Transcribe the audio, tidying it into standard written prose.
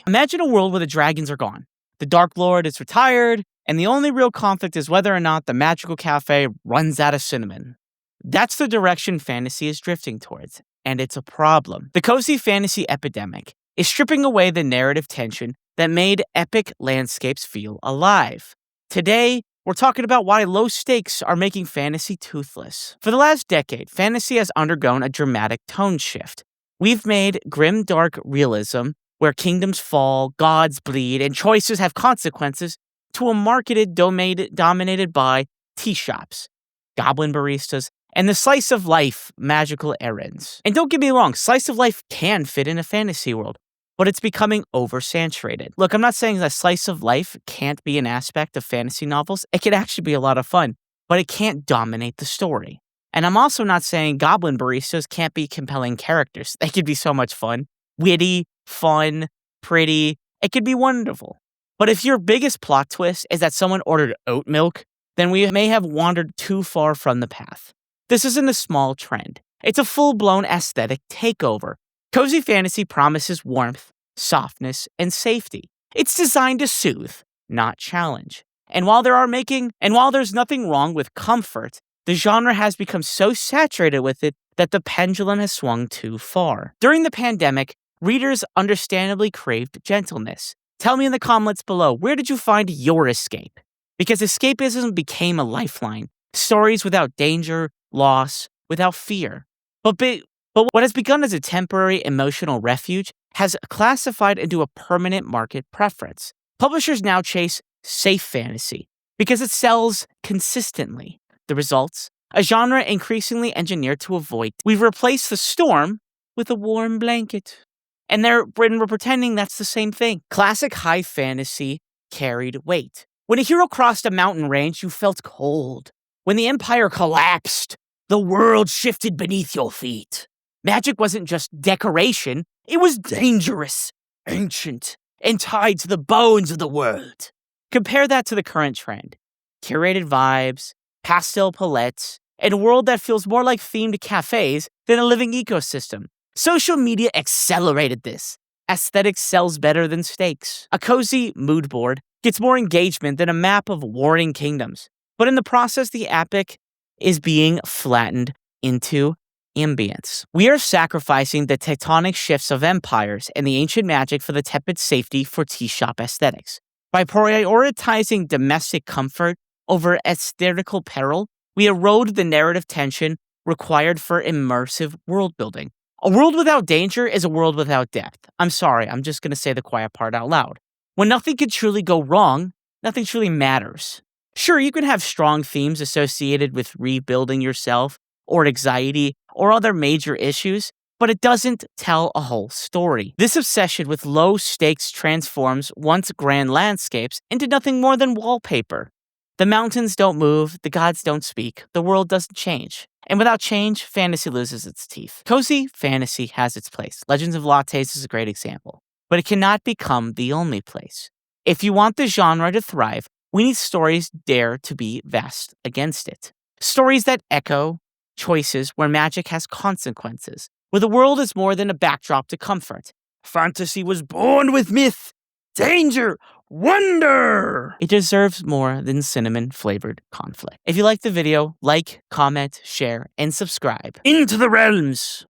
Imagine a world where the dragons are gone. The Dark Lord is retired, and the only real conflict is whether or not the magical cafe runs out of cinnamon. That's the direction fantasy is drifting towards, and it's a problem. The cozy fantasy epidemic is stripping away the narrative tension that made epic landscapes feel alive. Today, we're talking about why low stakes are making fantasy toothless. For the last decade, fantasy has undergone a dramatic tone shift. We've made grim, dark realism, where kingdoms fall, gods bleed, and choices have consequences, to a marketed domain dominated by tea shops, goblin baristas, and the slice of life magical errands. And don't get me wrong, slice of life can fit in a fantasy world, but it's becoming oversaturated. Look, I'm not saying that slice of life can't be an aspect of fantasy novels. It could actually be a lot of fun, but it can't dominate the story. And I'm also not saying goblin baristas can't be compelling characters. They could be so much fun, witty, fun, pretty. It could be wonderful. But if your biggest plot twist is that someone ordered oat milk, then we may have wandered too far from the path. This isn't a small trend. It's a full-blown aesthetic takeover. Cozy fantasy promises warmth, softness, and safety. It's designed to soothe, not challenge. And while there's nothing wrong with comfort, the genre has become so saturated with it that the pendulum has swung too far. During the pandemic, readers understandably craved gentleness. Tell me in the comments below, where did you find your escape? Because escapism became a lifeline. Stories without danger, loss, without fear. But what has begun as a temporary emotional refuge has classified into a permanent market preference. Publishers now chase safe fantasy because it sells consistently. The results? A genre increasingly engineered to avoid. We've replaced the storm with a warm blanket. And we're pretending that's the same thing. Classic high fantasy carried weight. When a hero crossed a mountain range, you felt cold. When the empire collapsed, the world shifted beneath your feet. Magic wasn't just decoration, it was dangerous, ancient, and tied to the bones of the world. Compare that to the current trend. Curated vibes, pastel palettes, and a world that feels more like themed cafes than a living ecosystem. Social media accelerated this. Aesthetics sells better than stakes. A cozy mood board gets more engagement than a map of warring kingdoms. But in the process, the epic is being flattened into ambience. We are sacrificing the tectonic shifts of empires and the ancient magic for the tepid safety for tea shop aesthetics. By prioritizing domestic comfort over aesthetical peril, we erode the narrative tension required for immersive world building. A world without danger is a world without depth. I'm sorry, I'm just going to say the quiet part out loud. When nothing could truly go wrong, nothing truly matters. Sure, you can have strong themes associated with rebuilding yourself, or anxiety, or other major issues, but it doesn't tell a whole story. This obsession with low stakes transforms once grand landscapes into nothing more than wallpaper. The mountains don't move, the gods don't speak, the world doesn't change. And without change, fantasy loses its teeth. Cozy fantasy has its place. Legends of Lattes is a great example. But it cannot become the only place. If you want the genre to thrive, we need stories dare to be vast against it. Stories that echo choices where magic has consequences, where the world is more than a backdrop to comfort. Fantasy was born with myth, danger, wonder! It deserves more than cinnamon-flavored conflict. If you liked the video, like, comment, share, and subscribe. Into the realms!